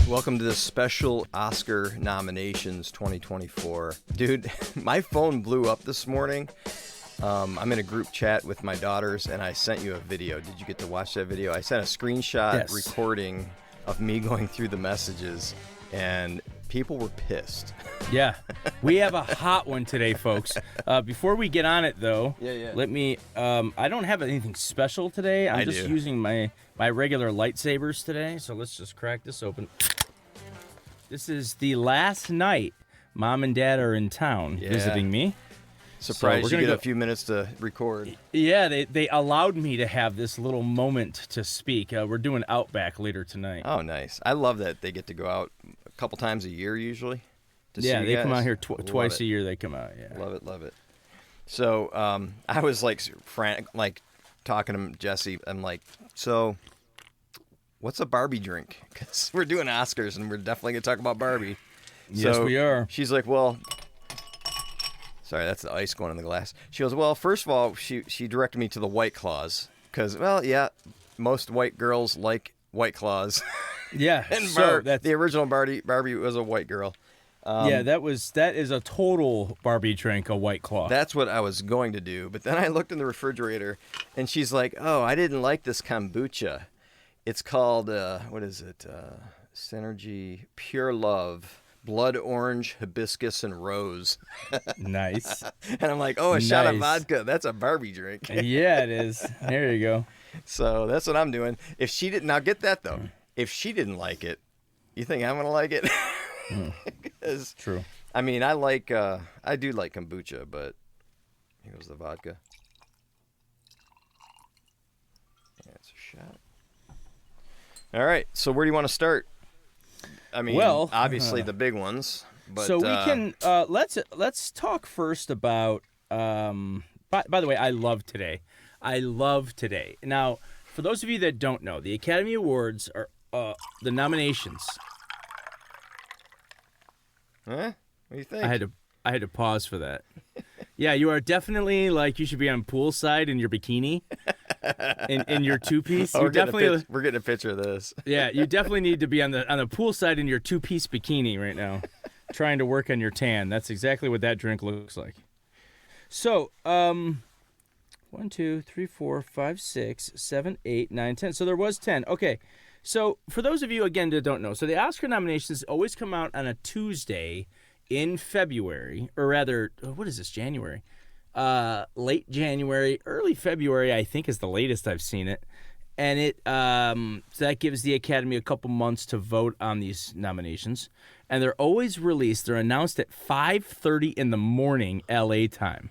Welcome to the special Oscar nominations 2024. Dude, my phone blew up this morning. I'm in a group chat with my daughters, and I sent you a video. Did you get to watch that video? I sent a screenshot recording of me going through the messages, and people were pissed. Yeah, we have a hot one today, folks. Before we get on it, though, let me, I don't have anything special today. I'm just using my regular lightsabers today, so let's just crack this open. This is the last night Mom and Dad are in town visiting me. Surprised you get a few minutes to record. Yeah, they allowed me to have this little moment to speak. We're doing Outback later tonight. Oh, nice. I love that they get to go out a couple times a year usually. Yeah, they come out here twice a year. They come out, yeah. Love it. So I was like frantic, like talking to Jesse. I'm like, so what's a Barbie drink? Because we're doing Oscars, and we're definitely going to talk about Barbie. Yes, we are. She's like, well, sorry, that's the ice going in the glass. She goes, well, first of all, she directed me to the White Claws. Because, well, yeah, most white girls like White Claws. Yeah. And the original Barbie was a white girl. Yeah, that is a total Barbie drink, a White Claw. That's what I was going to do. But then I looked in the refrigerator, and she's like, oh, I didn't like this kombucha. It's called, what is it? Synergy Pure Love, Blood Orange, Hibiscus, and Rose. Nice. And I'm like, oh, a shot of vodka. That's a Barbie drink. Yeah, it is. There you go. So that's what I'm doing. If she didn't, now get that, though. If she didn't like it, you think I'm going to like it? True. I mean, I do like kombucha, but here goes the vodka. Yeah, it's a shot. All right, so where do you want to start? I mean, obviously the big ones. But, so we can let's talk first about. By the way, I love today. Now, for those of you that don't know, the Academy Awards are the nominations. Huh? What do you think? I had to pause for that. Yeah, you are definitely like you should be on poolside in your bikini, in your two-piece. We're getting a picture of this. Yeah, you definitely need to be on the poolside in your two-piece bikini right now, trying to work on your tan. That's exactly what that drink looks like. So, 1, 2, 3, 4, 5, 6, 7, 8, 9, 10. So there was 10. Okay. So for those of you, again, that don't know, so the Oscar nominations always come out on a Tuesday in February, or rather, what is this, January? Late January, early February, I think is the latest I've seen it. And so that gives the Academy a couple months to vote on these nominations. And they're always released, they're announced at 5:30 in the morning LA time,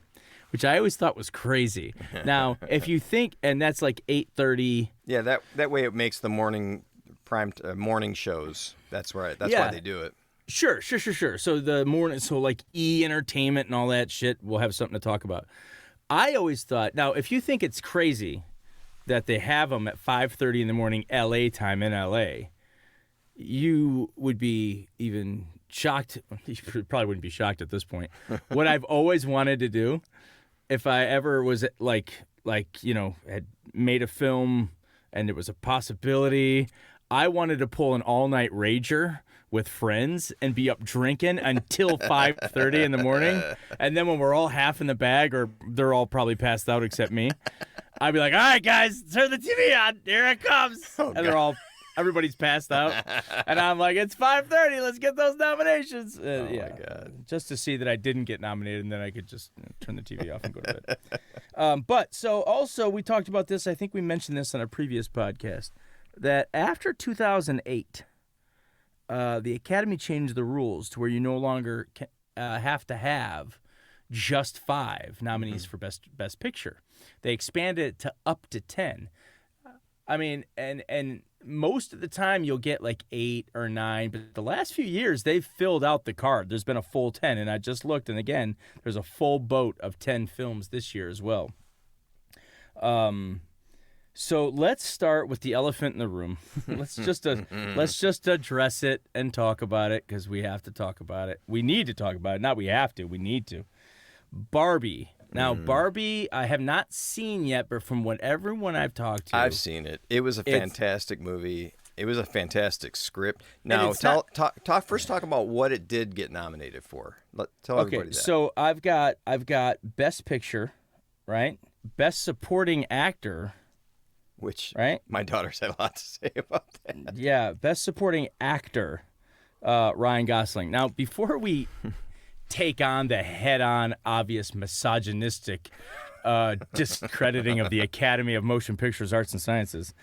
which I always thought was crazy. Now, if you think, and that's like 8:30. Yeah, that way it makes the morning shows. That's right. That's why they do it. Sure. So the morning, so like E! Entertainment and all that shit, we'll have something to talk about. I always thought, now, if you think it's crazy that they have them at 5:30 in the morning LA time in LA, you would be even shocked. You probably wouldn't be shocked at this point. What I've always wanted to do, if I ever was had made a film and it was a possibility, I wanted to pull an all-night rager with friends and be up drinking until 5:30 in the morning. And then when we're all half in the bag, or they're all probably passed out except me, I'd be like, all right, guys, turn the TV on. Here it comes. Everybody's passed out. And I'm like, it's 5:30. Let's get those nominations. My God. Just to see that I didn't get nominated, and then I could just turn the TV off and go to bed. But so also we talked about this. I think we mentioned this on a previous podcast, that after 2008, the Academy changed the rules to where you no longer have to have just 5 nominees for Best Picture. They expanded it to up to 10. I mean, and most of the time you'll get like 8 or 9, but the last few years they've filled out the card. There's been a full 10, and I just looked, and again, there's a full boat of 10 films this year as well. So let's start with the elephant in the room. Let's just address it and talk about it, because we have to talk about it. We need to talk about it. Not we have to. We need to. Barbie. Now, Barbie, I have not seen yet, but from what everyone I've talked to, I've seen it. It was a fantastic movie. It was a fantastic script. Now, talk about what it did get nominated for. Tell everybody that. So I've got Best Picture, right? Best Supporting Actor, which right? My daughters had a lot to say about that. Yeah, Best Supporting Actor, Ryan Gosling. Now, before we take on the head-on, obvious misogynistic discrediting of the Academy of Motion Pictures, Arts and Sciences,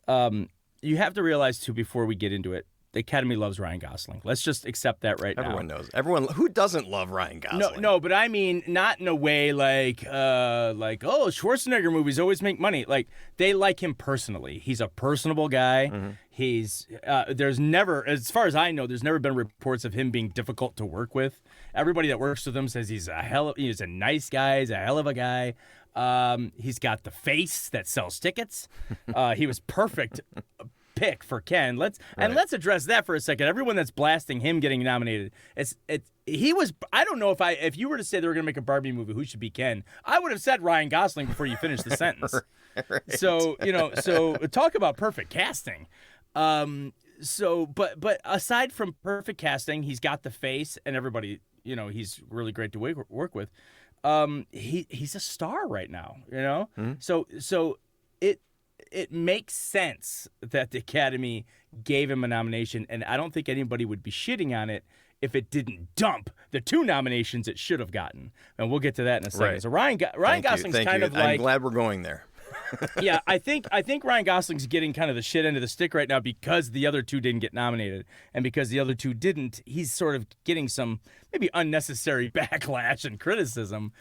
you have to realize, too, before we get into it, the Academy loves Ryan Gosling. Let's just accept that now. Everyone knows. Everyone who doesn't love Ryan Gosling. No, but I mean not in a way like Schwarzenegger movies always make money. Like they like him personally. He's a personable guy. Mm-hmm. He's there's never, as far as I know, there's never been reports of him being difficult to work with. Everybody that works with him says he's a nice guy. He's a hell of a guy. He's got the face that sells tickets. He was perfect pick for Ken. Let's address that for a second. Everyone that's blasting him getting nominated, he was. I don't know if you were to say they were going to make a Barbie movie, who should be Ken? I would have said Ryan Gosling before you finished the sentence. Right. So talk about perfect casting. But aside from perfect casting, he's got the face, and everybody, he's really great to work with. He's a star right now. Mm-hmm. So it makes sense that the Academy gave him a nomination, and I don't think anybody would be shitting on it if it didn't dump the 2 nominations it should have gotten. And we'll get to that in a second. Right. So Ryan Gosling's kind of like... I'm glad we're going there. Yeah, I think Ryan Gosling's getting kind of the shit end of the stick right now because the other 2 didn't get nominated. And because the other 2 didn't, he's sort of getting some maybe unnecessary backlash and criticism.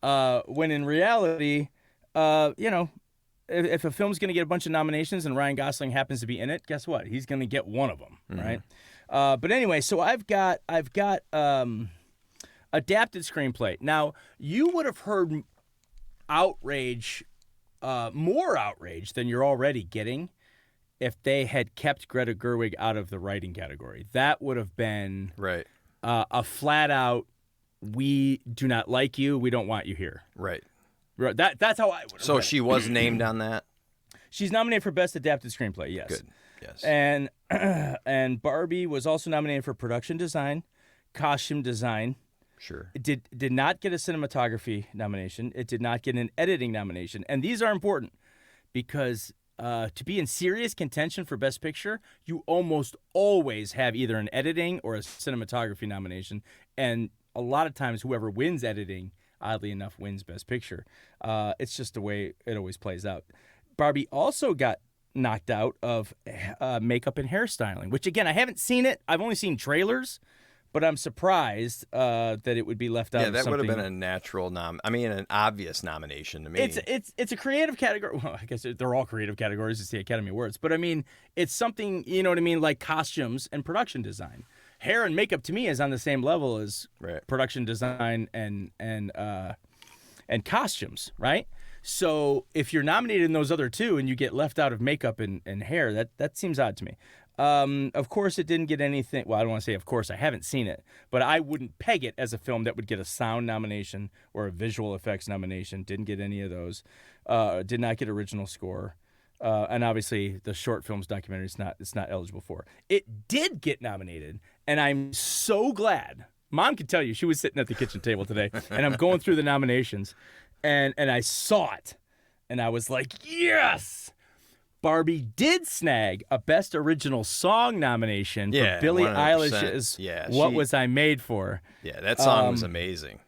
When in reality, if a film's going to get a bunch of nominations and Ryan Gosling happens to be in it, guess what? He's going to get one of them, right? But anyway, so I've got adapted screenplay. Now, you would have heard more outrage than you're already getting if they had kept Greta Gerwig out of the writing category. That would have been right. A flat out, we do not like you, we don't want you here. Right. That's how I would have So she was named on that? She's nominated for Best Adapted Screenplay, yes. Good, yes. And Barbie was also nominated for Production Design, Costume Design. Sure. It did not get a cinematography nomination. It did not get an editing nomination. And these are important because to be in serious contention for Best Picture, you almost always have either an editing or a cinematography nomination. And a lot of times whoever wins editing, oddly enough, wins Best Picture. It's just the way it always plays out. Barbie also got knocked out of makeup and hairstyling, which, again, I haven't seen it. I've only seen trailers, but I'm surprised that it would be left out of something. Yeah, that would have been a natural an obvious nomination to me. It's a creative category. Well, I guess they're all creative categories. It's the Academy Awards. But, I mean, it's something, you know what I mean, like costumes and production design. Hair and makeup to me is on the same level as production design and costumes, right? So if you're nominated in those other 2 and you get left out of makeup and hair, that seems odd to me. Of course, it didn't get anything. Well, I don't want to say of course. I haven't seen it, but I wouldn't peg it as a film that would get a sound nomination or a visual effects nomination. Didn't get any of those. Did not get original score. And obviously, the short films documentary it's not eligible for. It did get nominated, and I'm so glad. Mom can tell you she was sitting at the kitchen table today, and I'm going through the nominations, and I saw it, and I was like, yes. Barbie did snag a Best Original Song nomination for Billie 100%. Eilish's "What Was I Made For." Yeah, that song was amazing.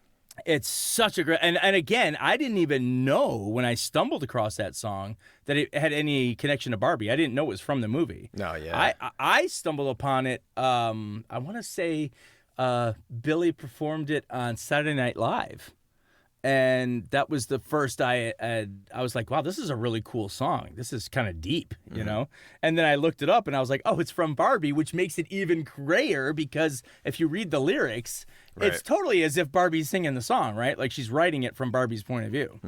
It's such a great, and again, I didn't even know when I stumbled across that song that it had any connection to Barbie. I didn't know it was from the movie. No, yeah. I stumbled upon it. I want to say Billy performed it on Saturday Night Live, and that was the first I was like, wow, this is a really cool song. This is kind of deep, you know? And then I looked it up, and I was like, oh, it's from Barbie, which makes it even grayer because if you read the lyrics, it's totally as if Barbie's singing the song, right? Like she's writing it from Barbie's point of view.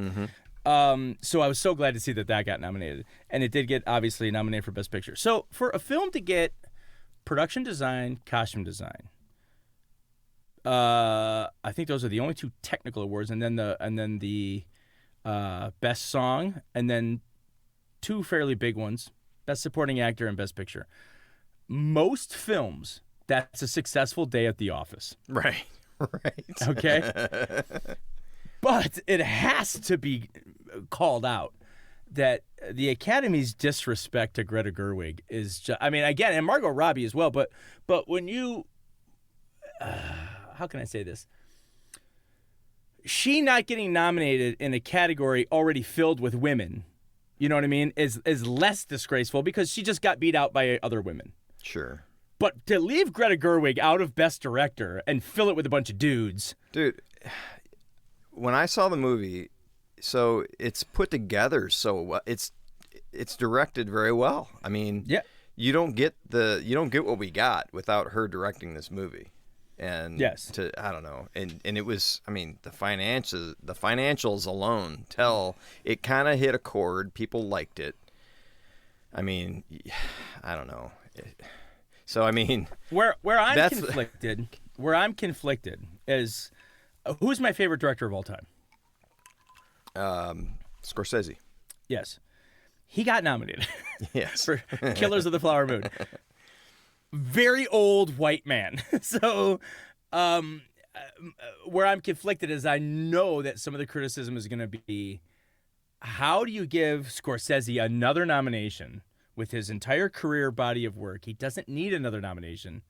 So I was so glad to see that got nominated. And it did get, obviously, nominated for Best Picture. So for a film to get production design, costume design, I think those are the only 2 technical awards, and then the best song, and then 2 fairly big ones, Best Supporting Actor and Best Picture. Most films, that's a successful day at the office. Right. Okay? But it has to be called out that the Academy's disrespect to Greta Gerwig is just, I mean, again, and Margot Robbie as well, but when you, how can I say this? She not getting nominated in a category already filled with women, you know what I mean, is less disgraceful because she just got beat out by other women. Sure. But to leave Greta Gerwig out of Best Director and fill it with a bunch of dudes. Dude, when I saw the movie, so it's put together so well. It's directed very well. I mean, yeah. You don't get what we got without her directing this movie. And yes. I don't know. And it was, I mean, the financials alone tell it kind of hit a chord. People liked it. I mean, I don't know. So I mean, where I'm conflicted is who's my favorite director of all time? Scorsese. Yes. He got nominated. Yes. For Killers of the Flower Moon. Very old white man. So where I'm conflicted is I know that some of the criticism is going to be, how do you give Scorsese another nomination with his entire career body of work? He doesn't need another nomination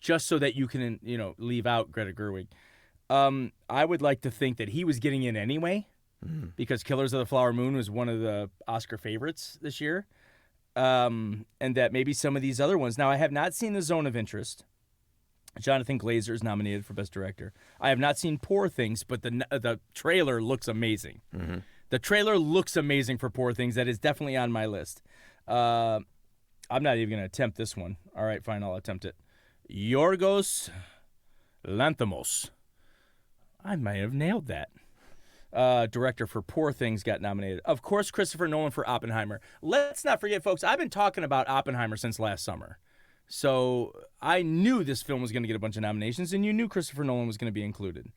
just so that you can, leave out Greta Gerwig. I would like to think that he was getting in anyway because Killers of the Flower Moon was one of the Oscar favorites this year. And that maybe some of these other ones. Now, I have not seen The Zone of Interest. Jonathan Glazer is nominated for Best Director. I have not seen Poor Things, but the trailer looks amazing. Mm-hmm. The trailer looks amazing for Poor Things. That is definitely on my list. I'm not even going to attempt this one. All right, fine, I'll attempt it. Yorgos Lanthimos. I might have nailed that. Director for Poor Things got nominated. Of course, Christopher Nolan for Oppenheimer. Let's not forget, folks, I've been talking about Oppenheimer since last summer. So I knew this film was going to get a bunch of nominations, and you knew Christopher Nolan was going to be included.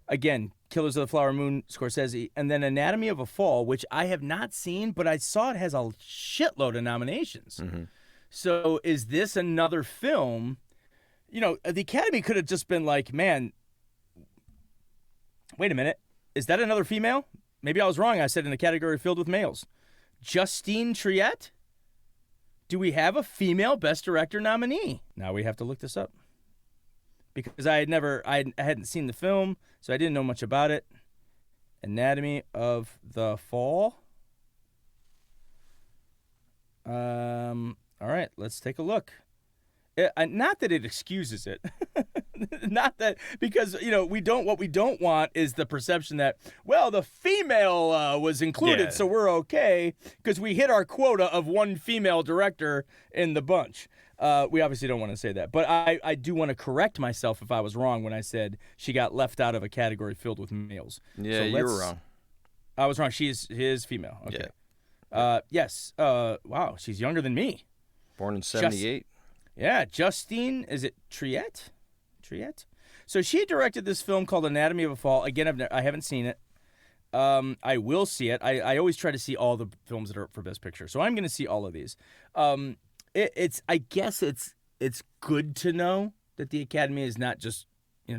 Again, Killers of the Flower Moon, Scorsese, and then Anatomy of a Fall, which I have not seen, but I saw it has a shitload of nominations. Mm-hmm. So is this another film? The Academy could have just been like, man, wait a minute. Is that another female? Maybe I was wrong. I said in a category filled with males. Justine Triet? Do we have a female Best Director nominee? Now we have to look this up. Because I hadn't seen the film, so I didn't know much about it. Anatomy of the Fall. All right, let's take a look. Not that it excuses it. Not that, because, what we don't want is the perception that, well, the female was included, so we're okay, because we hit our quota of one female director in the bunch. We obviously don't want to say that. But I do want to correct myself if I was wrong when I said she got left out of a category filled with males. Yeah, you were wrong. I was wrong. She is female. Okay. Yeah. Yes. Wow, she's younger than me. Born in 78. Justine, is it Triet? So she directed this film called Anatomy of a Fall. Again, I haven't seen it. I will see it. I always try to see all the films that are up for Best Picture. So I'm going to see all of these. I guess it's good to know that the Academy is not just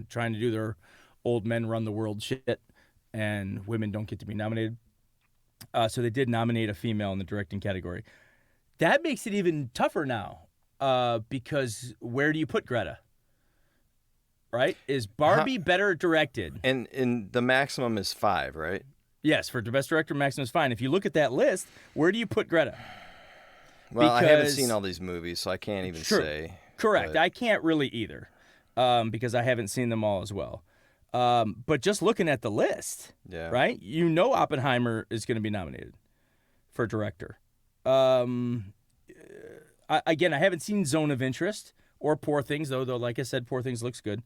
trying to do their old men run the world shit and women don't get to be nominated. So they did nominate a female in the directing category. That makes it even tougher now. Because where do you put Greta? Right? Is Barbie better directed? And the maximum is 5, right? Yes, for Best Director, maximum is 5. If you look at that list, where do you put Greta? Well, I haven't seen all these movies, so I can't even say. Correct. But I can't really either, because I haven't seen them all as well. But just looking at the list, right? Oppenheimer is going to be nominated for director. Again, I haven't seen Zone of Interest or Poor Things, though like I said, Poor Things looks good.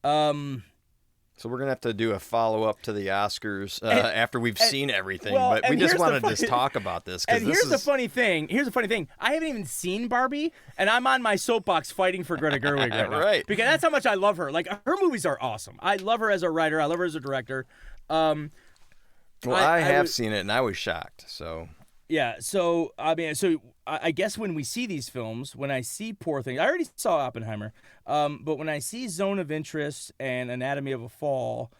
So we're going to have to do a follow-up to the Oscars after we've seen everything. But we just wanted to just talk about this. And here's the funny thing. I haven't even seen Barbie, and I'm on my soapbox fighting for Greta Gerwig right now. Right. Because that's how much I love her. Like, her movies are awesome. I love her as a writer. I love her as a director. I have seen it, and I was shocked. So... Yeah, so, I guess when we see these films, when I see Poor Things, I already saw Oppenheimer, but when I see Zone of Interest and Anatomy of a Fall,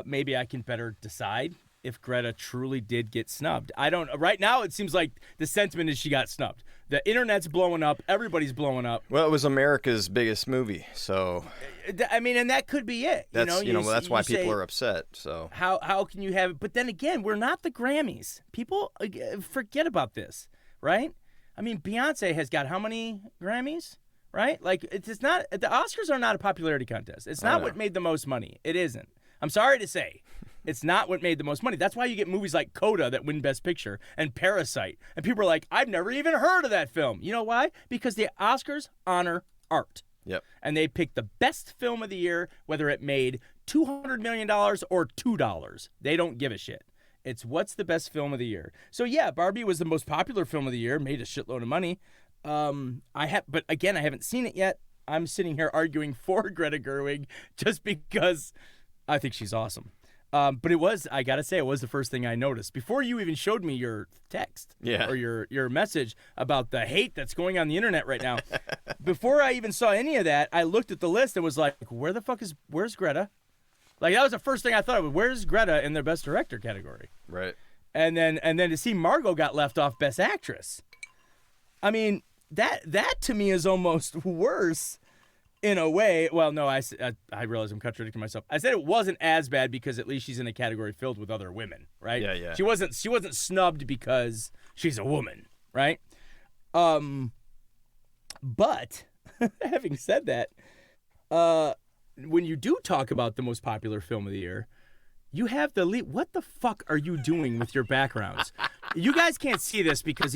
maybe I can better decide if Greta truly did get snubbed. I don't. Right now, it seems like the sentiment is she got snubbed. The internet's blowing up. Everybody's blowing up. Well, it was America's biggest movie, so. I mean, and that could be it. That's that's why people say, are upset. So how can you have it? But then again, we're not the Grammys. People forget about this, right? I mean, Beyonce has got how many Grammys, right? Like, it's not, the Oscars are not a popularity contest. It's not what made the most money. It isn't. I'm sorry to say. It's not what made the most money. That's why you get movies like Coda that win Best Picture and Parasite. And people are like, I've never even heard of that film. You know why? Because the Oscars honor art. Yep. And they pick the best film of the year, whether it made $200 million or $2. They don't give a shit. It's what's the best film of the year. So yeah, Barbie was the most popular film of the year, made a shitload of money. But again, I haven't seen it yet. I'm sitting here arguing for Greta Gerwig just because I think she's awesome. But I gotta say, it was the first thing I noticed before you even showed me your text or your message about the hate that's going on the internet right now. Before I even saw any of that, I looked at the list and was like, where's Greta? Like, that was the first thing I thought of. Where's Greta in the Best Director category? Right. And then to see Margot got left off Best Actress. I mean, that to me is almost worse in a way. Well, no, I realize I'm contradicting myself. I said it wasn't as bad because at least she's in a category filled with other women, right? Yeah. She wasn't snubbed because she's a woman, right? But having said that, when you do talk about the most popular film of the year, you have the lead. What the fuck are you doing with your backgrounds? You guys can't see this because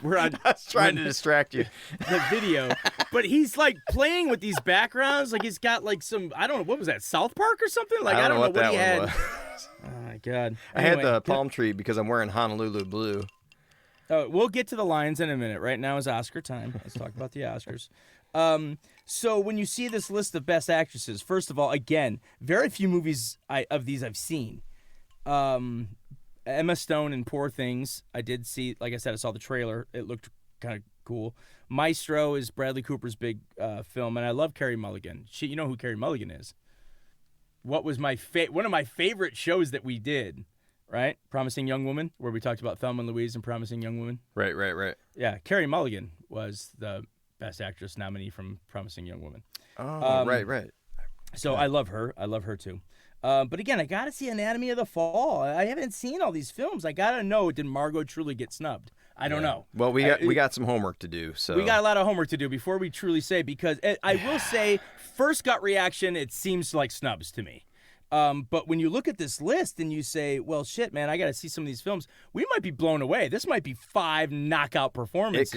we're on. I was trying to distract you. The video, but he's like playing with these backgrounds. Like he's got like some, I don't know, what was that, South Park or something? Like I don't know what he had. Was. Oh my god! I had the palm tree because I'm wearing Honolulu blue. We'll get to the Lions in a minute. Right now is Oscar time. Let's talk about the Oscars. So when you see this list of best actresses, first of all, again, very few movies of these I've seen. Emma Stone in Poor Things, I did see. Like I said, I saw the trailer. It looked kind of cool. Maestro is Bradley Cooper's big film, and I love Carey Mulligan. You know who Carey Mulligan is? What was one of my favorite shows that we did, right? Promising Young Woman, where we talked about Thelma and Louise and Promising Young Woman. Right. Yeah, Carey Mulligan was the Best Actress nominee from Promising Young Woman. Oh, right. So I love her. I love her too. But again, I got to see Anatomy of the Fall. I haven't seen all these films. I got to know, did Margot truly get snubbed? I don't know. Well, we got some homework to do. So we got a lot of homework to do before we truly say, because I will say, first gut reaction, it seems like snubs to me. But when you look at this list and you say, well, shit, man, I got to see some of these films, we might be blown away. This might be 5 knockout performances.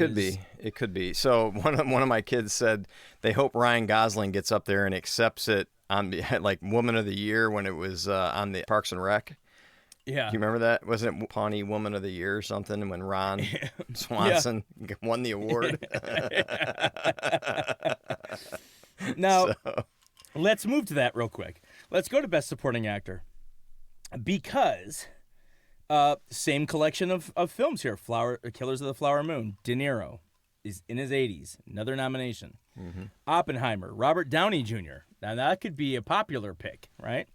It could be. So one of my kids said they hope Ryan Gosling gets up there and accepts it on like Woman of the Year when it was on the Parks and Rec. Yeah. Do you remember that? Wasn't it Pawnee Woman of the Year or something when Ron Swanson won the award? Now, let's move to that real quick. Let's go to Best Supporting Actor. Because same collection of films here. Killers of the Flower Moon. De Niro is in his 80s. Another nomination. Mm-hmm. Oppenheimer. Robert Downey Jr. Now, that could be a popular pick, right?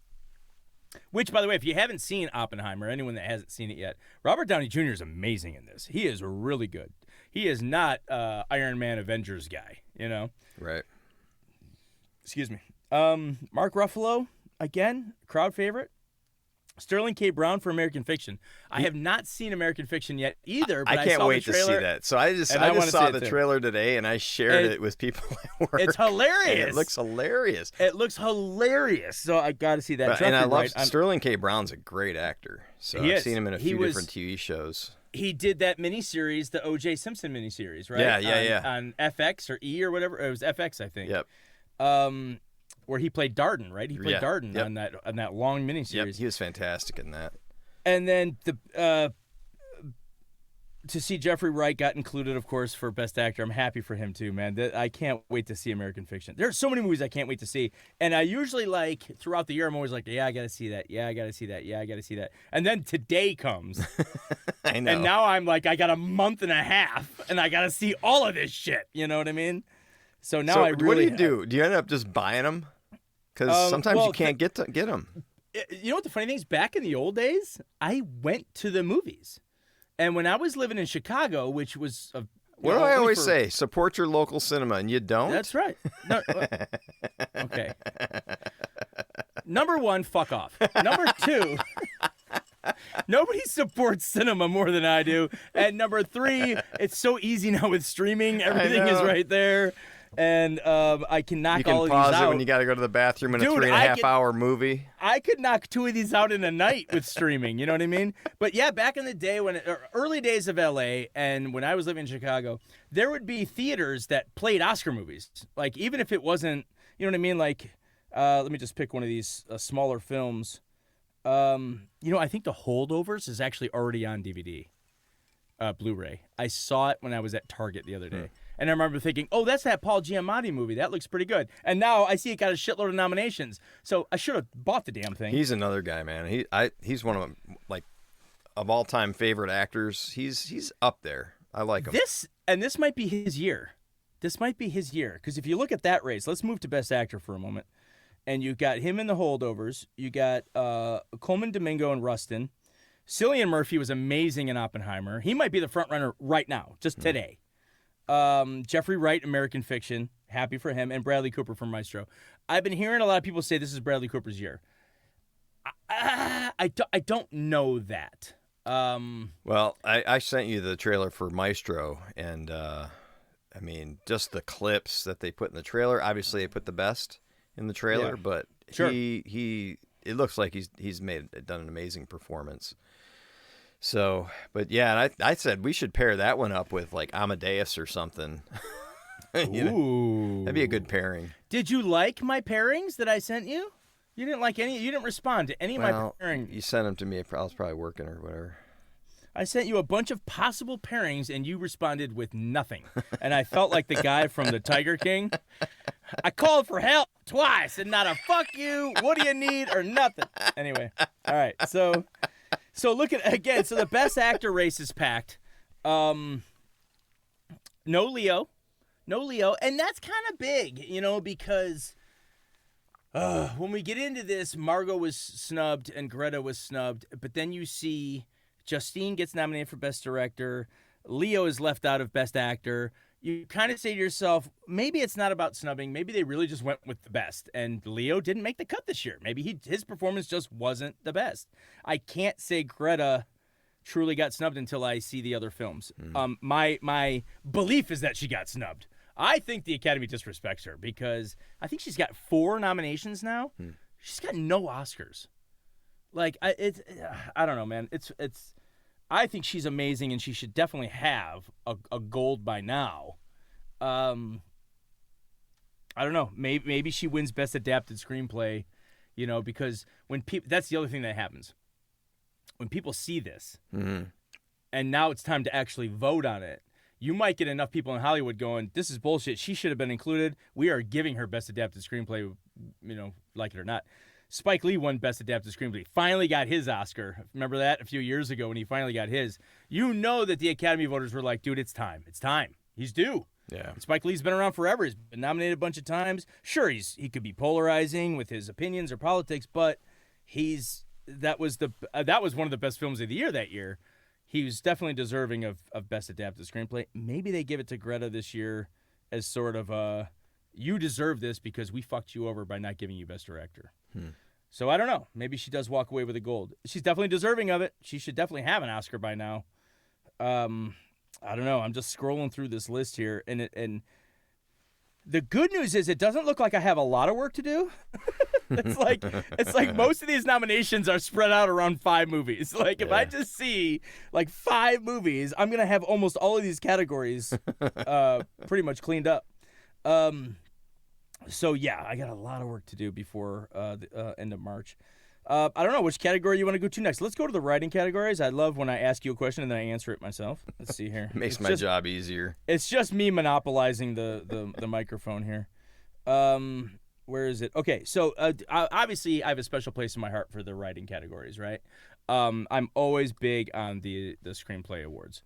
Which, by the way, if you haven't seen Oppenheimer, anyone that hasn't seen it yet, Robert Downey Jr. is amazing in this. He is really good. He is not Iron Man Avengers guy, you know? Right. Excuse me. Mark Ruffalo, again, crowd favorite. Sterling K. Brown for American Fiction. I have not seen American Fiction yet either, but I can't saw wait the to trailer, see that. So I just saw the trailer today, and I shared it with people at work. It's hilarious. It looks hilarious. So I got to see that. And I love Sterling K. Brown's a great actor. So I've seen him in a few different TV shows. He did that miniseries, the O.J. Simpson miniseries, right? Yeah. On FX or E or whatever. It was FX, I think. Yep. Where he played Darden, right? He played Darden on that long miniseries. Yep, he was fantastic in that. And then to see Jeffrey Wright got included, of course, for Best Actor. I'm happy for him too, man. I can't wait to see American Fiction. There are so many movies I can't wait to see, and I usually throughout the year, I'm always like, yeah, I got to see that. Yeah, I got to see that. Yeah, I got to see that. And then today comes, I know. And now I'm like, I got a month and a half, and I got to see all of this shit. You know what I mean? So now I really. What do you do? Do you end up just buying them? Because sometimes you can't get them. You know what the funny thing is? Back in the old days, I went to the movies. And when I was living in Chicago, which was what do I always say? Support your local cinema, and you don't. That's right. No, okay. Number one, fuck off. Number two, nobody supports cinema more than I do. And number three, it's so easy now with streaming. Everything is right there. And I can knock all of these out. You can pause it when you got to go to the bathroom in a 3.5-hour movie. I could knock 2 of these out in a night with streaming. You know what I mean? But yeah, back in the day, early days of LA, and when I was living in Chicago, there would be theaters that played Oscar movies. Like even if it wasn't, you know what I mean? Like, let me just pick one of these smaller films. I think The Holdovers is actually already on DVD, Blu-ray. I saw it when I was at Target the other day. And I remember thinking, oh, that's that Paul Giamatti movie. That looks pretty good. And now I see it got a shitload of nominations. So I should have bought the damn thing. He's another guy, man. He's one of my, of all-time favorite actors. He's up there. I like him. This might be his year. This might be his year. Because if you look at that race, let's move to Best Actor for a moment. And you got him in The Holdovers. You got Coleman Domingo and Rustin. Cillian Murphy was amazing in Oppenheimer. He might be the front runner right now, just today. Jeffrey Wright, American Fiction, happy for him, and Bradley Cooper from Maestro. I've been hearing a lot of people say this is Bradley Cooper's year. I don't know that. Well, I sent you the trailer for Maestro, and just the clips that they put in the trailer. Obviously, they put the best in the trailer, but sure. It looks like he's done an amazing performance. So, but yeah, and I said we should pair that one up with like Amadeus or something. Ooh, that'd be a good pairing. Did you like my pairings that I sent you? You didn't like any. You didn't respond to any of my pairings. You sent them to me. I was probably working or whatever. I sent you a bunch of possible pairings, and you responded with nothing. And I felt like the guy from the Tiger King. I called for help twice, and not a fuck you, what do you need, or nothing. Anyway, all right, So look at again. So the Best Actor race is packed. No Leo, and that's kind of big, because when we get into this, Margot was snubbed and Greta was snubbed, but then you see Justine gets nominated for Best Director. Leo is left out of Best Actor. You kind of say to yourself, maybe it's not about snubbing. Maybe they really just went with the best. And Leo didn't make the cut this year. Maybe his performance just wasn't the best. I can't say Greta truly got snubbed until I see the other films. My belief is that she got snubbed. I think the Academy disrespects her because I think she's got 4 nominations now. She's got no Oscars. Like I don't know, man. It's. I think she's amazing, and she should definitely have a gold by now. I don't know. Maybe she wins Best Adapted Screenplay, because when people, that's the other thing that happens. When people see this, and now it's time to actually vote on it, you might get enough people in Hollywood going, this is bullshit. She should have been included. We are giving her Best Adapted Screenplay, like it or not. Spike Lee won Best Adapted Screenplay. Finally got his Oscar. Remember that a few years ago when he finally got his? You know that the Academy voters were like, dude, it's time. It's time. He's due. Yeah. And Spike Lee's been around forever. He's been nominated a bunch of times. Sure, he could be polarizing with his opinions or politics, but that was one of the best films of the year that year. He was definitely deserving of Best Adapted Screenplay. Maybe they give it to Greta this year as sort of you deserve this because we fucked you over by not giving you Best Director. So I don't know. Maybe she does walk away with a gold. She's definitely deserving of it. She should definitely have an Oscar by now. I don't know. I'm just scrolling through this list here, and the good news is it doesn't look like I have a lot of work to do. It's like most of these nominations are spread out around 5 movies. Like if I just see like 5 movies, I'm gonna have almost all of these categories pretty much cleaned up. So yeah, I got a lot of work to do before the end of March. I don't know which category you want to go to next. Let's go to the writing categories. I love when I ask you a question and then I answer it myself. Let's see here. It makes my job easier. It's just me monopolizing the microphone here. Where is it? Okay, so obviously I have a special place in my heart for the writing categories, right? I'm always big on the screenplay awards.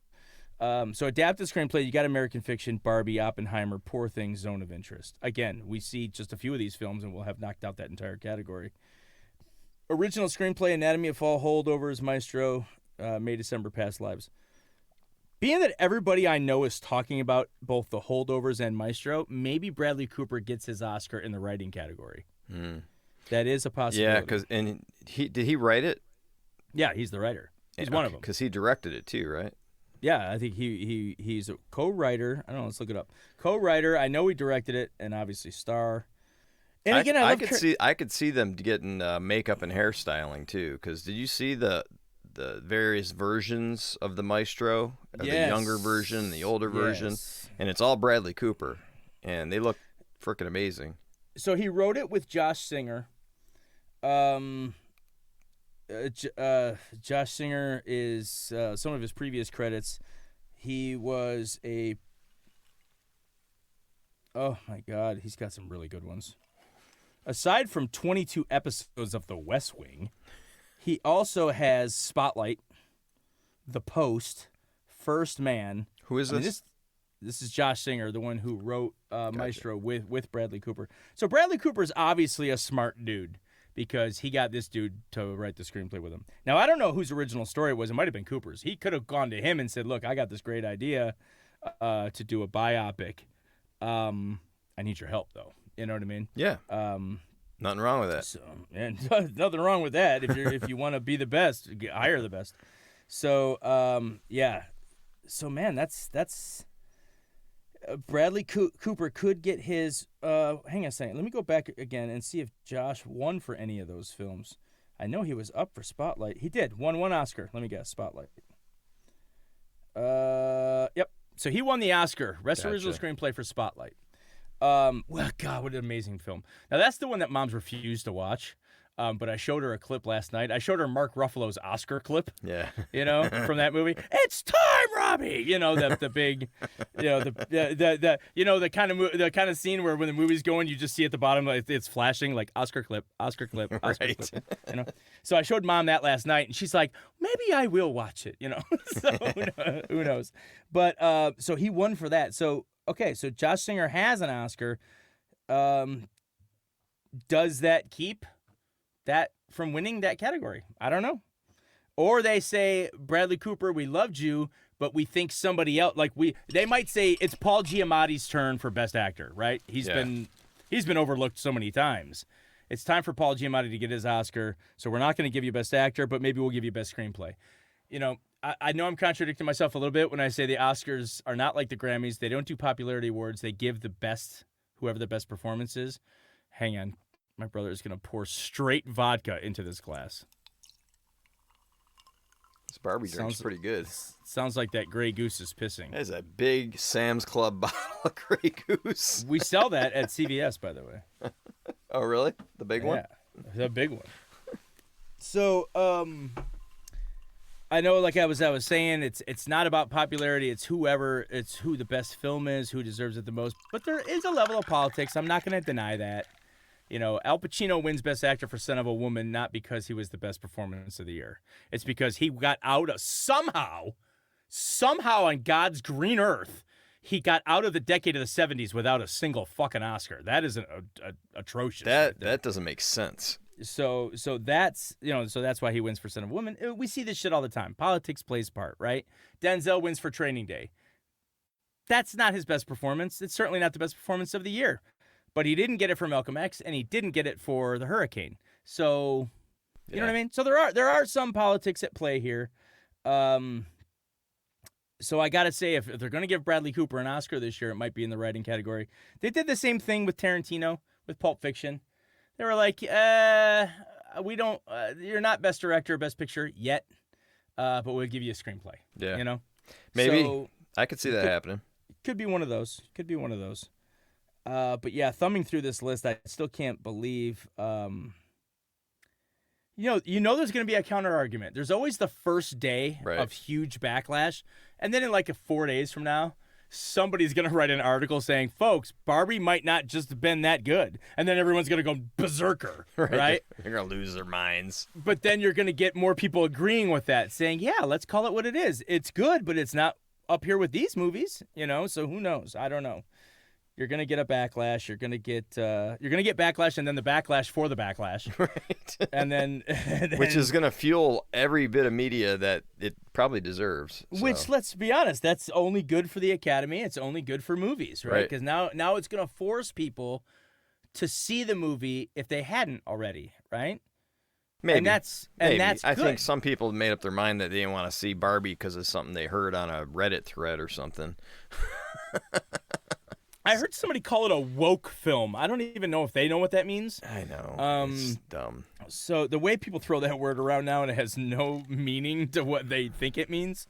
So adapted screenplay, you got American Fiction, Barbie, Oppenheimer, Poor Things, Zone of Interest. Again, we see just a few of these films and we'll have knocked out that entire category. Original screenplay, Anatomy of Fall, Holdovers, Maestro, May, December, Past Lives. Being that everybody I know is talking about both the Holdovers and Maestro, maybe Bradley Cooper gets his Oscar in the writing category. That is a possibility. Yeah, did he write it? Yeah, he's the writer. He's one of them. Because he directed it too, right? Yeah, I think he's a co-writer. I don't know. Let's look it up. Co-writer. I know he directed it, and obviously star. And again, I could see them getting makeup and hairstyling too. Because did you see the various versions of the Maestro? The younger version, the older version, and it's all Bradley Cooper, and they look freaking amazing. So he wrote it with Josh Singer. Josh Singer is some of his previous credits. He was oh my God, he's got some really good ones. Aside from 22 episodes of The West Wing, he also has Spotlight, The Post, First Man. Who is this? This is Josh Singer, the one who wrote Maestro with Bradley Cooper. So Bradley Cooper's obviously a smart dude because he got this dude to write the screenplay with him. Now, I don't know whose original story it was. It might have been Cooper's. He could have gone to him and said, look, I got this great idea to do a biopic. I need your help, though. You know what I mean? Yeah. Nothing wrong with that. So, and nothing wrong with that. If you want to be the best, hire the best. So, yeah. So, man, that's Bradley Cooper could get his. Hang on a second. Let me go back again and see if Josh won for any of those films. I know he was up for Spotlight. He did. Won one Oscar. Let me guess. Spotlight. Yep. So he won the Oscar. Best Original Screenplay for Spotlight. Well, God, what an amazing film. Now, that's the one that moms refused to watch. But I showed her a clip last night. I showed her Mark Ruffalo's Oscar clip. Yeah. You know, from that movie. It's time, Robbie. You know, the big, you know, the kind of scene where when the movie's going, you just see at the bottom it's flashing like Oscar clip, Oscar clip, Oscar right. clip. You know. So I showed Mom that last night, and she's like, maybe I will watch it. You know. So who knows? But so he won for that. So okay, so Josh Singer has an Oscar. Does that keep that from winning that category? I don't know. Or they say, Bradley Cooper, we loved you, but we think somebody else, they might say it's Paul Giamatti's turn for Best Actor, right? He's been overlooked so many times. It's time for Paul Giamatti to get his Oscar, so we're not going to give you Best Actor, but maybe we'll give you Best Screenplay. You know, I know I'm contradicting myself a little bit when I say the Oscars are not like the Grammys. They don't do popularity awards. They give the best, whoever the best performance is. Hang on. My brother is going to pour straight vodka into this glass. This Barbie drink's pretty good. Sounds like that Grey Goose is pissing. That is a big Sam's Club bottle of Grey Goose. We sell that at CVS, by the way. Oh, really? The big one? Yeah, the big one. So, I know, like I was saying, it's not about popularity. It's who the best film is, who deserves it the most. But there is a level of politics. I'm not going to deny that. You know, Al Pacino wins Best Actor for Son of a Woman not because he was the best performance of the year. It's because he got out of somehow on God's green earth, he got out of the decade of the 70s without a single fucking Oscar. That is atrocious. That doesn't make sense. So that's why he wins for Son of a Woman. We see this shit all the time. Politics plays part, right? Denzel wins for Training Day. That's not his best performance. It's certainly not the best performance of the year. But he didn't get it for Malcolm X, and he didn't get it for The Hurricane. So, you know what I mean? So there are some politics at play here. So I got to say, if they're going to give Bradley Cooper an Oscar this year, it might be in the writing category. They did the same thing with Tarantino, with Pulp Fiction. They were like, we don't, you're not Best Director or Best Picture yet, but we'll give you a screenplay. Yeah. You know? Maybe. So, I could see that happening. Could be one of those. But yeah, thumbing through this list, I still can't believe, there's going to be a counter argument. There's always the first day of huge backlash, and then in like 4 days from now, somebody's going to write an article saying, folks, Barbie might not just have been that good. And then everyone's going to go berserker, right? They're going to lose their minds. But then you're going to get more people agreeing with that, saying, yeah, let's call it what it is. It's good, but it's not up here with these movies, so who knows? I don't know. You're going to get a backlash. You're going to get backlash, and then the backlash for the backlash. Right. And then which is going to fuel every bit of media that it probably deserves. So. Which, let's be honest, that's only good for the Academy. It's only good for movies, right? Because now it's going to force people to see the movie if they hadn't already, right? Maybe. And that's good. I think some people made up their mind that they didn't want to see Barbie because of something they heard on a Reddit thread or something. I heard somebody call it a woke film. I don't even know if they know what that means. I know. It's dumb. So the way people throw that word around now, and it has no meaning to what they think it means.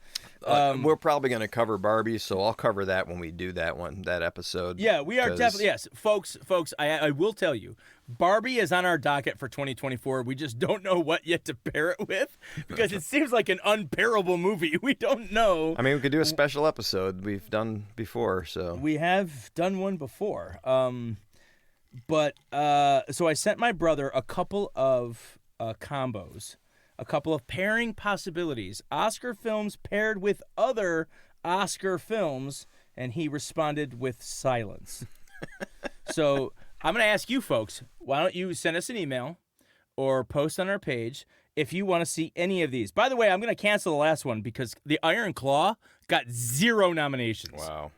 We're probably going to cover Barbie, so I'll cover that when we do that episode. Yeah, we are definitely, yes. Folks, I will tell you, Barbie is on our docket for 2024. We just don't know what yet to pair it with because it seems like an unpairable movie. We don't know. I mean, we could do a special episode we've done before. So we have done one before. So I sent my brother a couple of combos, a couple of pairing possibilities, Oscar films paired with other Oscar films, and he responded with silence. So I'm going to ask you folks, why don't you send us an email or post on our page if you want to see any of these. By the way, I'm going to cancel the last one because the Iron Claw got 0 nominations. Wow.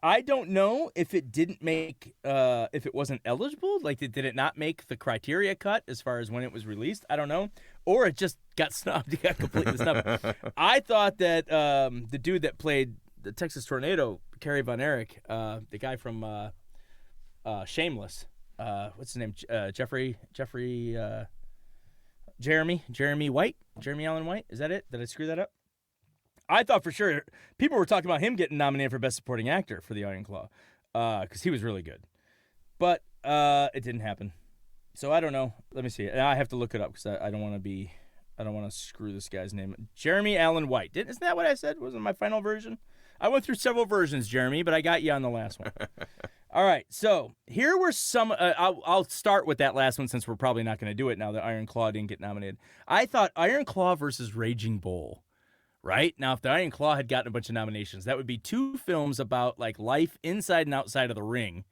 I don't know if it didn't make, if it wasn't eligible, like did it not make the criteria cut as far as when it was released? I don't know. Or it just got snubbed. It got completely snubbed. I thought that the dude that played the Texas Tornado, Kerry Von Erich, the guy from Shameless, what's his name? Jeremy Allen White. Is that it? Did I screw that up? I thought for sure people were talking about him getting nominated for Best Supporting Actor for the Iron Claw because he was really good. But it didn't happen. So I don't know. Let me see. I have to look it up because I don't want to screw this guy's name. Jeremy Allen White. Isn't that what I said? Wasn't my final version? I went through several versions, Jeremy, but I got you on the last one. All right. So here were some. I'll start with that last one since we're probably not going to do it now that Iron Claw didn't get nominated. I thought Iron Claw versus Raging Bull. Right? Now, if the Iron Claw had gotten a bunch of nominations, that would be 2 films about like life inside and outside of the ring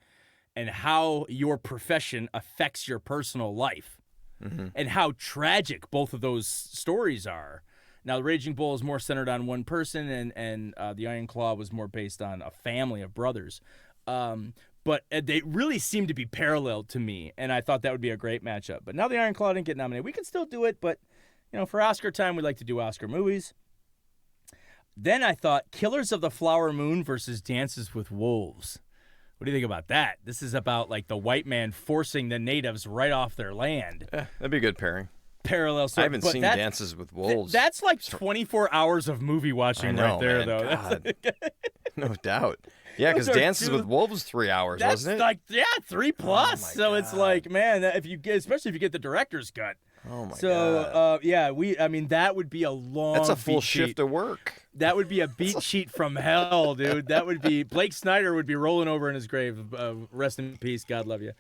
and how your profession affects your personal life and how tragic both of those stories are. Now, the Raging Bull is more centered on one person and the Iron Claw was more based on a family of brothers. But they really seem to be parallel to me, and I thought that would be a great matchup. But now the Iron Claw didn't get nominated. We can still do it, but for Oscar time, we like to do Oscar movies. Then I thought Killers of the Flower Moon versus Dances with Wolves. What do you think about that? This is about like the white man forcing the natives right off their land. Yeah, that'd be a good pairing. Parallel story. I haven't seen Dances with Wolves. That's like 24 hours of movie watching right there, though. God. No doubt. Yeah, because Dances with Wolves was 3 hours, wasn't it? 3 plus. So God. It's like, man, especially if you get the director's cut. Oh my God. So that would be a long. That's a full shift sheet. of work. That would be a beat sheet from hell, dude. That would be Blake Snyder would be rolling over in his grave. Rest in peace. God love you.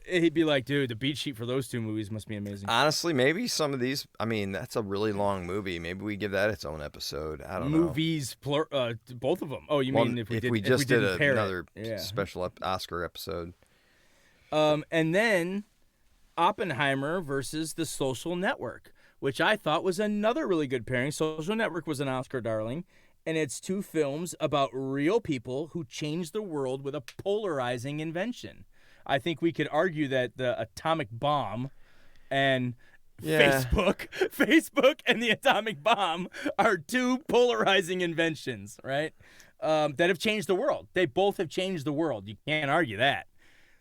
He'd be like, dude, the beat sheet for those 2 movies must be amazing. Honestly, maybe some of these. I mean, that's a really long movie. Maybe we give that its own episode. I don't know. Movies, both of them. Oh, you mean if we just did another yeah. special Oscar episode? And then Oppenheimer versus The Social Network, which I thought was another really good pairing. Social Network was an Oscar darling, and it's 2 films about real people who changed the world with a polarizing invention. I think we could argue that the atomic bomb and Facebook and the atomic bomb are 2 polarizing inventions, right? That have changed the world. They both have changed the world. You can't argue that.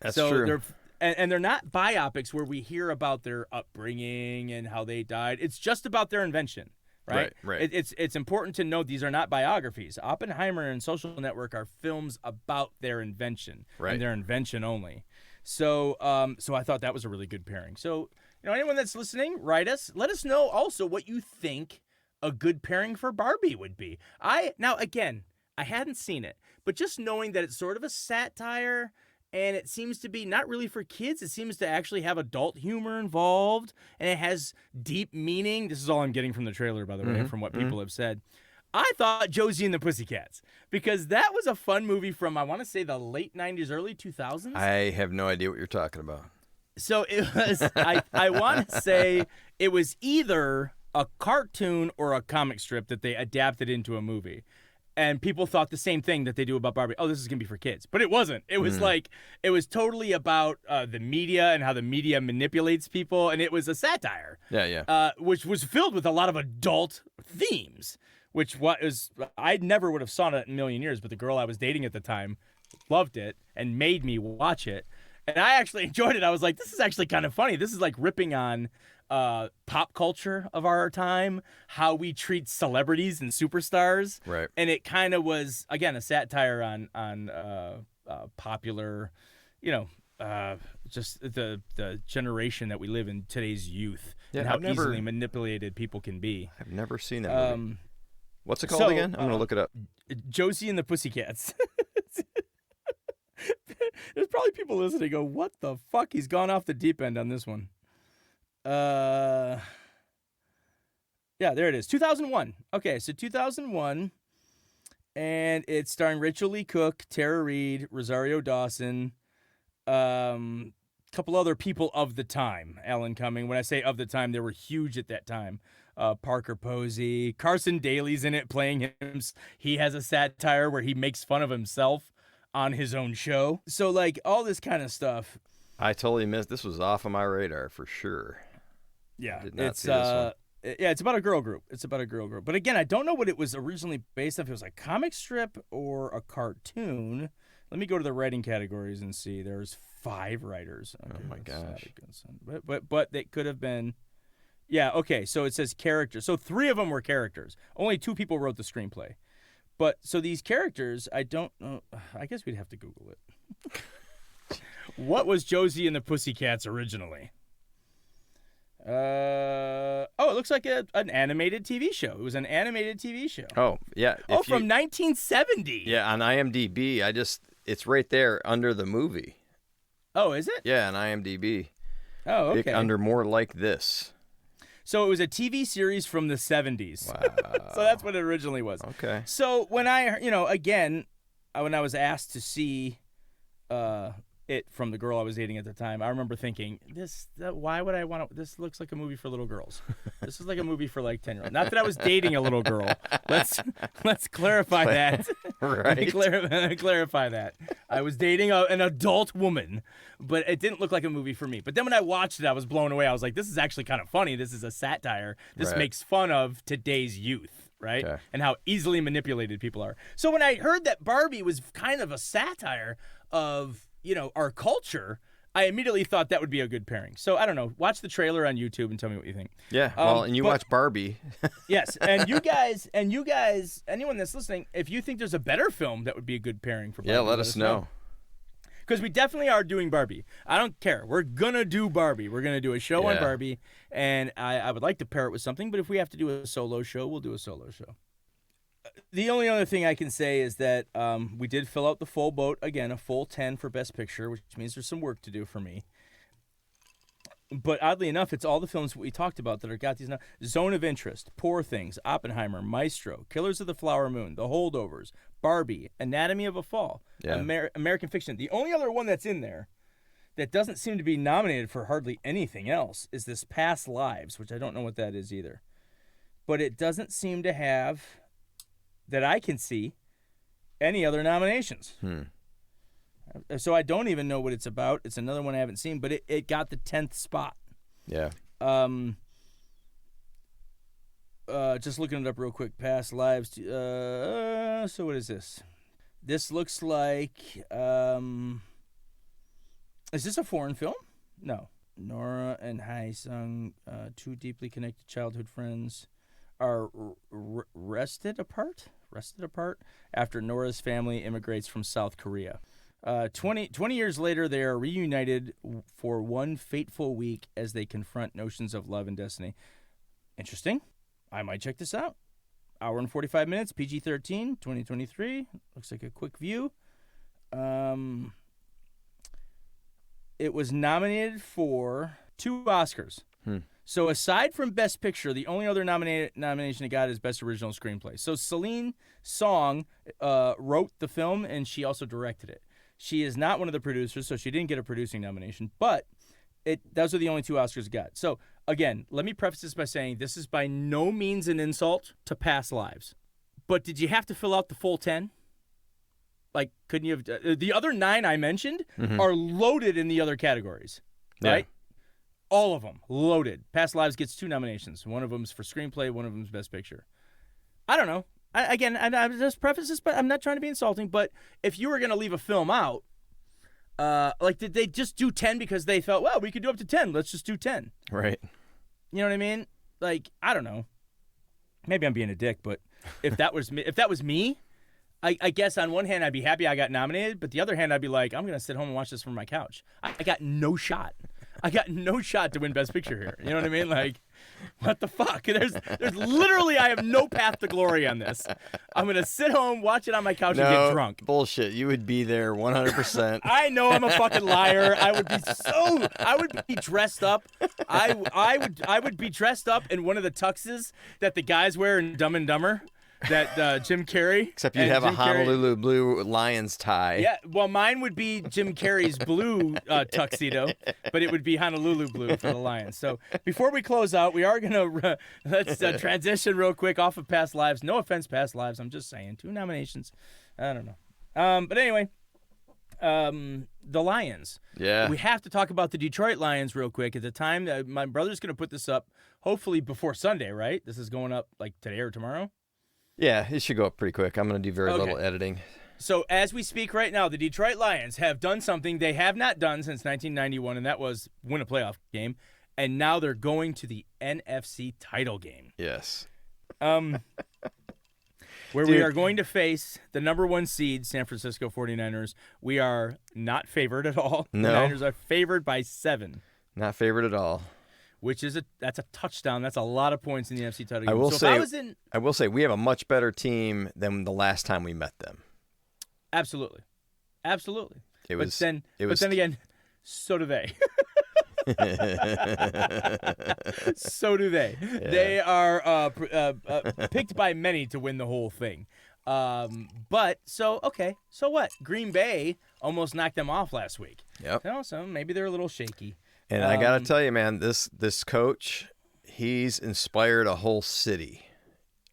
That's true. They're not biopics where we hear about their upbringing and how they died. It's just about their invention, right? Right. It's important to note these are not biographies. Oppenheimer and Social Network are films about their invention and their invention only. So I thought that was a really good pairing. So anyone that's listening, write us. Let us know also what you think a good pairing for Barbie would be. Now, again, I hadn't seen it, but just knowing that it's sort of a satire and it seems to be not really for kids. It seems to actually have adult humor involved, and it has deep meaning. This is all I'm getting from the trailer, by the way, from what people have said. I thought Josie and the Pussycats, because that was a fun movie from, I want to say, the late 90s, early 2000s. I have no idea what you're talking about. So it was, I want to say it was either a cartoon or a comic strip that they adapted into a movie. And people thought the same thing that they do about Barbie. Oh, this is going to be for kids. But it wasn't. It was it was totally about the media and how the media manipulates people. And it was a satire. Yeah. Which was filled with a lot of adult themes, I never would have saw it in a million years. But the girl I was dating at the time loved it and made me watch it. And I actually enjoyed it. I was like, this is actually kind of funny. This is like ripping on pop culture of our time, how we treat celebrities and superstars. Right. And it kind of was, again, a satire on popular, just the generation that we live in, today's youth, and how easily manipulated people can be. I've never seen that movie. What's it called again? I'm going to look it up. Josie and the Pussycats. There's probably people listening go, what the fuck? He's gone off the deep end on this one. Yeah, there it is. 2001. Okay, so 2001. And it's starring Rachel Lee Cook, Tara Reid, Rosario Dawson, couple other people of the time. Alan Cumming. When I say of the time, they were huge at that time. Parker Posey. Carson Daly's in it playing him. He has a satire where he makes fun of himself on his own show. So, like, all this kind of stuff. I totally missed. This was off of my radar for sure. Yeah. I did not see this one. Yeah, it's about a girl group. But again, I don't know what it was originally based off. It was a comic strip or a cartoon. Let me go to the writing categories and see. There's 5 writers. Okay, oh my gosh. But they could have been. Yeah, okay. So it says characters. So 3 of them were characters. Only 2 people wrote the screenplay. But so these characters, I don't know. I guess we'd have to Google it. What was Josie and the Pussycats originally? It looks like an animated TV show. It was an animated TV show. Oh, yeah. From 1970. Yeah, on IMDb, it's right there under the movie. Oh, is it? Yeah, on IMDb. Oh, okay. Under More Like This. So it was a TV series from the 70s. Wow. So that's what it originally was. Okay. So when when I was asked to see it from the girl I was dating at the time, I remember thinking, why would I want to? This looks like a movie for little girls. This is like a movie for like 10-year-olds. Not that I was dating a little girl. Let's clarify that. Right. Clarify that. I was dating an adult woman, but it didn't look like a movie for me. But then when I watched it, I was blown away. I was like, this is actually kind of funny. This is a satire. This makes fun of today's youth, right? Okay. And how easily manipulated people are. So when I heard that Barbie was kind of a satire of our culture, I immediately thought that would be a good pairing. So I don't know. Watch the trailer on YouTube and tell me what you think. Yeah. Well, and watch Barbie. Yes. And you guys, anyone that's listening, if you think there's a better film that would be a good pairing for Barbie, yeah, let us know. Because we definitely are doing Barbie. I don't care. We're going to do Barbie. We're going to do a show on Barbie. And I would like to pair it with something, but if we have to do a solo show, we'll do a solo show. The only other thing I can say is that we did fill out the full boat. Again, a full 10 for Best Picture, which means there's some work to do for me. But oddly enough, it's all the films we talked about that are got these. Zone of Interest, Poor Things, Oppenheimer, Maestro, Killers of the Flower Moon, The Holdovers, Barbie, Anatomy of a Fall, American Fiction. The only other one that's in there that doesn't seem to be nominated for hardly anything else is this Past Lives, which I don't know what that is either. But it doesn't seem to have, that I can see, any other nominations. So I don't even know what it's about. It's another one I haven't seen, but it got the 10th spot. Yeah. Just looking it up real quick. Past Lives. So what is this? This looks like... is this a foreign film? No. Nora and Hai Sung, 2 deeply connected childhood friends, are wrested apart after Nora's family immigrates from South Korea. 20 years later, they are reunited for one fateful week as they confront notions of love and destiny. Interesting. I might check this out. Hour and 45 minutes, PG-13, 2023. Looks like a quick view. It was nominated for 2 Oscars. So aside from Best Picture, the only other nomination it got is Best Original Screenplay. So Celine Song wrote the film, and she also directed it. She is not one of the producers, so she didn't get a producing nomination. But those are the only 2 Oscars it got. So again, let me preface this by saying this is by no means an insult to Past Lives. But did you have to fill out the full 10? Like, couldn't you have... the other 9 I mentioned are loaded in the other categories, right? All of them loaded. Past Lives gets 2 nominations. One of them is for screenplay. One of them is Best Picture. I don't know. I just preface this, but I'm not trying to be insulting. But if you were going to leave a film out, like, did they just do 10 because they felt, well, we could do up to 10. Let's just do 10. Right. You know what I mean? Like, I don't know. Maybe I'm being a dick, but if that was me, I guess on one hand I'd be happy I got nominated, but the other hand I'd be like, I'm going to sit home and watch this from my couch. I got no shot. I got no shot to win Best Picture here. You know what I mean? Like, what the fuck? There's literally, I have no path to glory on this. I'm going to sit home, watch it on my couch, and get drunk. Bullshit. You would be there 100%. I know I'm a fucking liar. I would be dressed up. I would be dressed up in one of the tuxes that the guys wear in Dumb and Dumber. That Jim Carrey. Except you'd have a Honolulu blue Lions tie. Yeah, well, mine would be Jim Carrey's blue tuxedo, but it would be Honolulu blue for the Lions. So before we close out, we are going to let's transition real quick off of Past Lives. No offense, Past Lives. I'm just saying. 2 nominations. I don't know. But anyway, the Lions. Yeah. We have to talk about the Detroit Lions real quick. At the time, my brother's going to put this up hopefully before Sunday, right? This is going up like today or tomorrow? Yeah, it should go up pretty quick. I'm going to do very little editing. So as we speak right now, the Detroit Lions have done something they have not done since 1991, and that was win a playoff game. And now they're going to the NFC title game. Yes. Where we are going to face the number 1 seed, San Francisco 49ers. We are not favored at all. No. The Niners are favored by 7. Not favored at all. Which is that's a touchdown. That's a lot of points in the NFC title game. I will say we have a much better team than the last time we met them. Absolutely. But then again, so do they. So do they. Yeah. They are picked by many to win the whole thing. But so what? Green Bay almost knocked them off last week. Yep. So maybe they're a little shaky. And I got to tell you, man, this coach, he's inspired a whole city,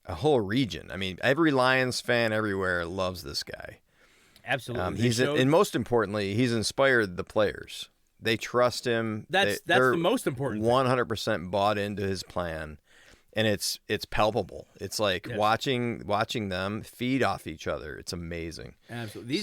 a whole region. I mean, every Lions fan everywhere loves this guy. Absolutely. And most importantly, he's inspired the players. They trust him. That's the most important thing. 100% bought into his plan. And it's palpable. It's like watching them feed off each other. It's amazing. Absolutely.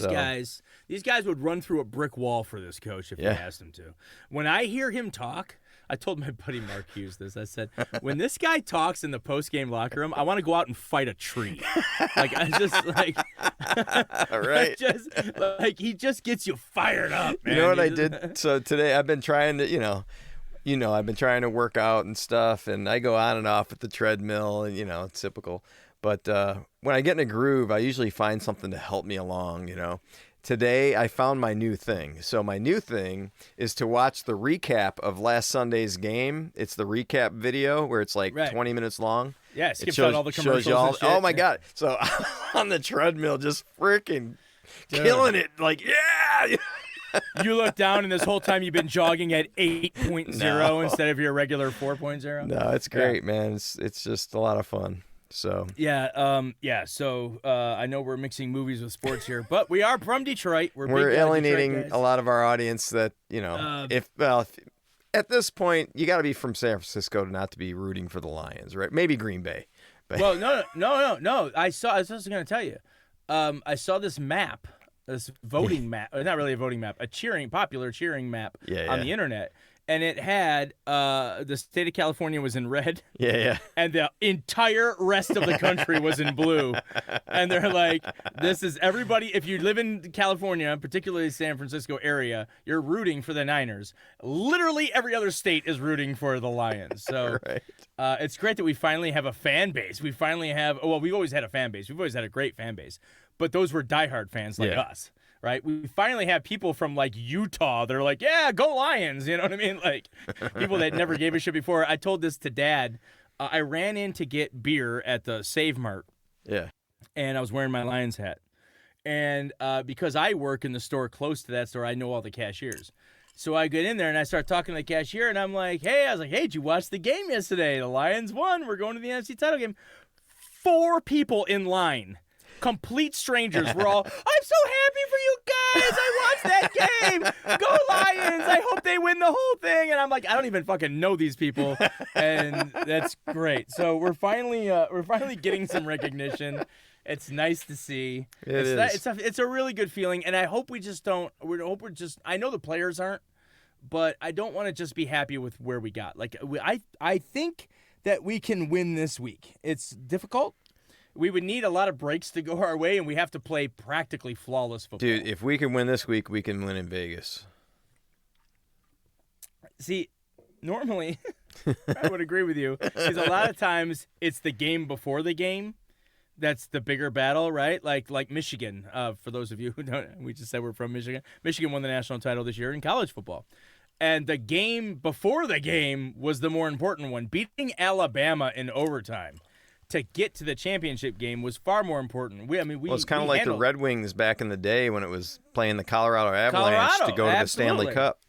These guys would run through a brick wall for this coach if you asked them to. When I hear him talk, I told my buddy Mark Hughes this. I said, when this guy talks in the post-game locker room, I want to go out and fight a tree. Like, I just like, right? He just gets you fired up, man. You know what I did? So today I've been trying to, I've been trying to work out and stuff, and I go on and off at the treadmill, and, it's typical. But when I get in a groove, I usually find something to help me along, Today, I found my new thing. So my new thing is to watch the recap of last Sunday's game. It's the recap video where it's like 20 minutes long. Yeah, it skips out all the commercials and shit. Oh, my God. So on the treadmill, just freaking killing it. Like, yeah. You look down, and this whole time you've been jogging at 8.0 instead of your regular 4.0. No, it's great, man. It's just a lot of fun. So So I know we're mixing movies with sports here, but we are from Detroit. We're alienating a lot of our audience. That if at this point you got to be from San Francisco to not to be rooting for the Lions, right? Maybe Green Bay. But. Well, no. I was just going to tell you. I saw this map. This voting map, not really a voting map, a popular cheering map on the internet. and it had the state of California was in red. Yeah. And the entire rest of the country was in blue. And they're like, this is everybody. If you live in California, particularly San Francisco area, you're rooting for the Niners. Literally every other state is rooting for the Lions. So Right. It's great that we finally have a fan base. We finally have, well, we've always had a fan base. We've always had a great fan base. But those were diehard fans like us. Right, we finally have people from like Utah. They're like, "Yeah, go Lions!" You know what I mean? Like people that never gave a shit before. I told this to Dad. I ran in to get beer at the Save Mart. Yeah. And I was wearing my Lions hat. And because I work in the store close to that store, I know all the cashiers. So I get in there and I start talking to the cashier, and I'm like, "Hey," I was like, "Hey, did you watch the game yesterday? The Lions won. We're going to the NFC title game." 4 people in line. Complete strangers. We're all, "I'm so happy for you guys. I watched that game. Go Lions. I hope they win the whole thing." And I'm like, I don't even fucking know these people. And that's great. So we're finally getting some recognition. It's nice to see. It's a really good feeling. And I hope we just don't, I know the players aren't, but I don't want to just be happy with where we got. Like I think that we can win this week. It's difficult. We would need a lot of breaks to go our way, and we have to play practically flawless football. Dude, if we can win this week, we can win in Vegas. See, normally, I would agree with you, because a lot of times it's the game before the game that's the bigger battle, right? Like Michigan, for those of you who don't, we just said we're from Michigan. Michigan won the national title this year in college football. And the game before the game was the more important one. Beating Alabama in overtime to get to the championship game was far more important. It's kind of like the Red Wings back in the day when it was playing the Colorado Avalanche to go to the Stanley Cup.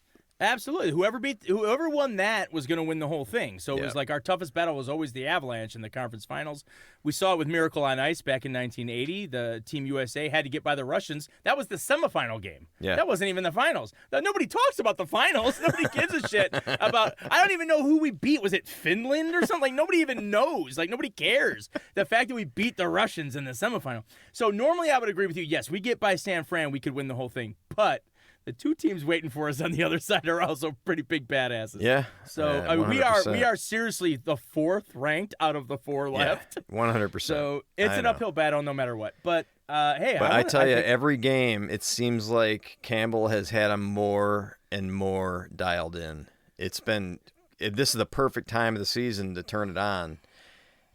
Absolutely. Whoever won that was going to win the whole thing. So it was like our toughest battle was always the Avalanche in the conference finals. We saw it with Miracle on Ice back in 1980. The Team USA had to get by the Russians. That was the semifinal game. Yeah. That wasn't even the finals. Nobody talks about the finals. Nobody gives a shit about. I don't even know who we beat. Was it Finland or something? Like nobody even knows. Like nobody cares. The fact that we beat the Russians in the semifinal. So normally I would agree with you. Yes, we get by San Fran, we could win the whole thing. But the 2 teams waiting for us on the other side are also pretty big badasses. Yeah. So we are seriously the 4th ranked out of the 4 left. 100%. So it's an uphill battle no matter what. But hey, I tell you, every game it seems like Campbell has had them more and more dialed in. This is the perfect time of the season to turn it on,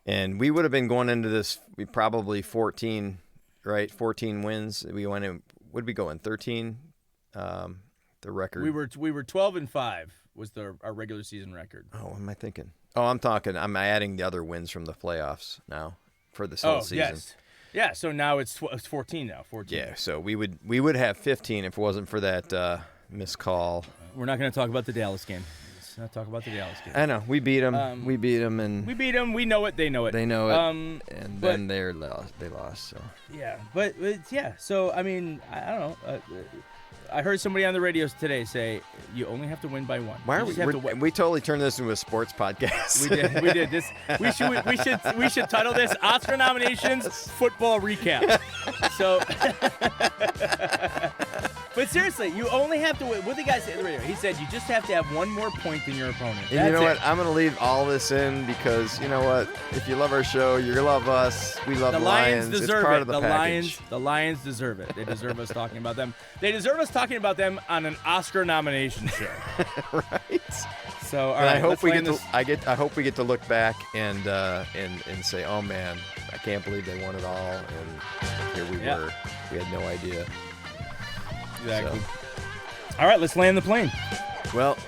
and we would have been going into this probably 14, right? 14 wins. We went in. Would we go in 13? The record. We were 12-5 was our regular season record. Oh, what am I thinking? Oh, I'm adding the other wins from the playoffs now for this whole season. Yes. Yeah, so now it's 14 now. 14. Yeah, so we would have 15 if it wasn't for that missed call. We're not going to talk about the Dallas game. Let's not talk about the Dallas game. I know. We beat them. We beat them. We know it. They know it. They know it. And then they lost. So. Yeah, but yeah. So, I mean, I don't know. I heard somebody on the radio today say you only have to win by 1. Why are we totally turned this into a sports podcast? We did this. We should title this Oscar nominations football recap. So, but seriously, you only have to win. What the guy said on the radio? He said you just have to have 1 more point than your opponent. And you know what? I'm going to leave all this in because you know what? If you love our show, you're going to love us. We love the Lions. Deserve it's part it. of the package. The Lions deserve it. They deserve us talking about them. They deserve us talking about them on an Oscar nomination show. Right. So, all right. I hope we get to look back and say, oh man, I can't believe they won it all, and here we were. We had no idea. Exactly. So. All right, let's land the plane. Well,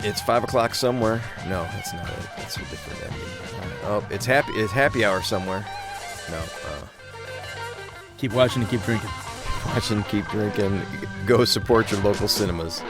it's 5 o'clock somewhere. No, that's not it. That's a different ending. Oh, it's happy hour somewhere. No. Keep watching and keep drinking. Watch and keep drinking. Go support your local cinemas.